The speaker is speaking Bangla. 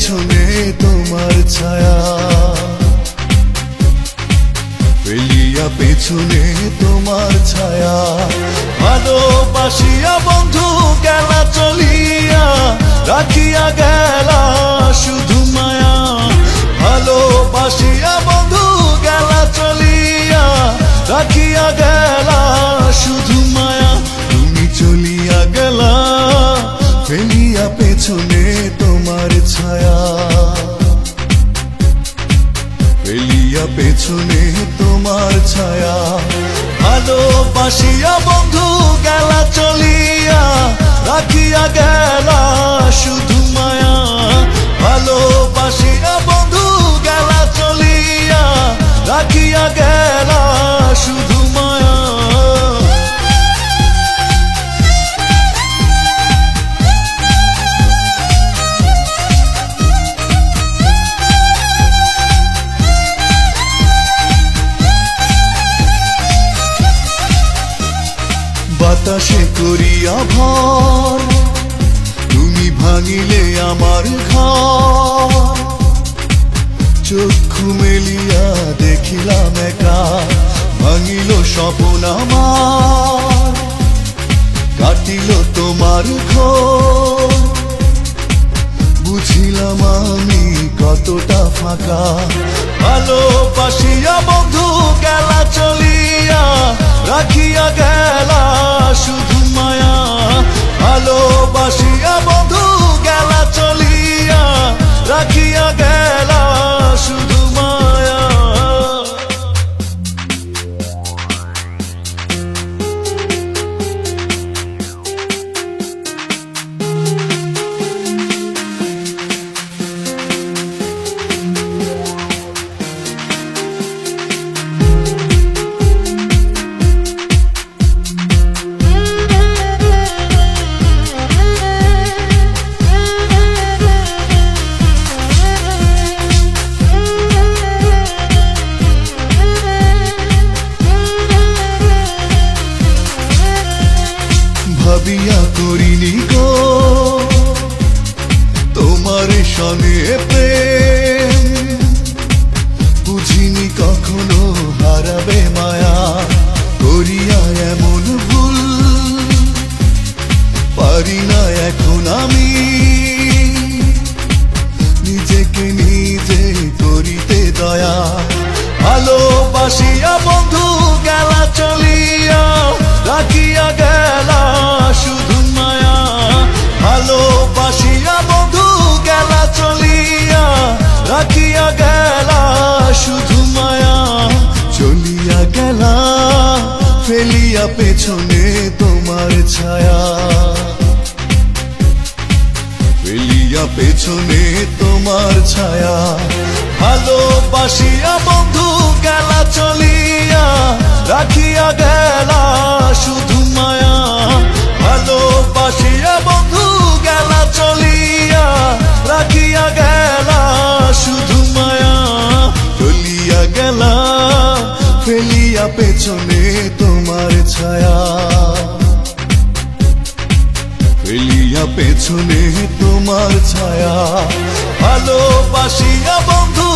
পেছনে তোমার ছায়া, ফেলিয়া পেছনে তোমার ছায়া। ভালোবাসিয়া বন্ধু গেলা চলিয়া, রাখিয়া গেলা শুধু মায়া। ভালোবাসিয়া বন্ধু গেলা চলিয়া, রাখিয়া গেলা শুধু মায়া। তুমি চলিয়া গেলা ফেলিয়া পেছনে তোমার ছায়া, ফেলিয়া পেছনে তোমার ছায়া। ভালোবাসিয়া বন্ধু গেলা চলিয়া, রাখিয়া গেলা শুধু মায়া। ভালোবাসিয়া বন্ধু গেলা চলিয়া, রাখিয়া গেলা শুধু মায়া। বাতাসে করিয়া ভর, তুমি ভাঙিলে আমার ঘর। চক্ষু মেলিয়া দেখিলাম একা, ভাঙিল স্বপ্ন আমার। কাটিল তোমার ঘর, বুঝিলাম আমি কতটা ফাঁকা। ভালোবাসিয়া বন্ধু গেলা চলিয়া, রাখিয়া গেলা শুধু মায়া। ভালোবাসিয়া বন্ধু গেলা চলিয়া, রাখিয়া গেলা শুধু মায়া। ভাবিয়া করিনি গো তোমার সনে প্রেম, বুঝিনি কখনো হারাবে মায়া। করিয়া এমন ভুল পারি না এখন আমি, নিজেকে নিজে করিতে দয়া। ভালোবাসিয়া বন্ধু গেলা চলিয়া, রাখিয়া গেলা শুধু মায়া। ভালোবাসিয়া বন্ধু গেলা চলিয়া, রাখিয়া গেলা শুধু মায়া। চলিয়া গেলা ফেলিয়া পেছনে তোমার ছায়া, ফেলিয়া পেছনে তোমার ছায়া। ভালোবাসিয়া বন্ধু গেলা চলিয়া, রাখিয়া গেলা শুধু মায়া। ভালোবাসিয়া বন্ধু গেলা চলিয়া, রাখিয়া গেলা শুধু মায়া। চলিয়া গেলা ফেলিয়া পেছনে তোমার ছায়া, ফেলিয়া পেছনে তোমার ছায়া। ভালোবাসিয়া বন্ধু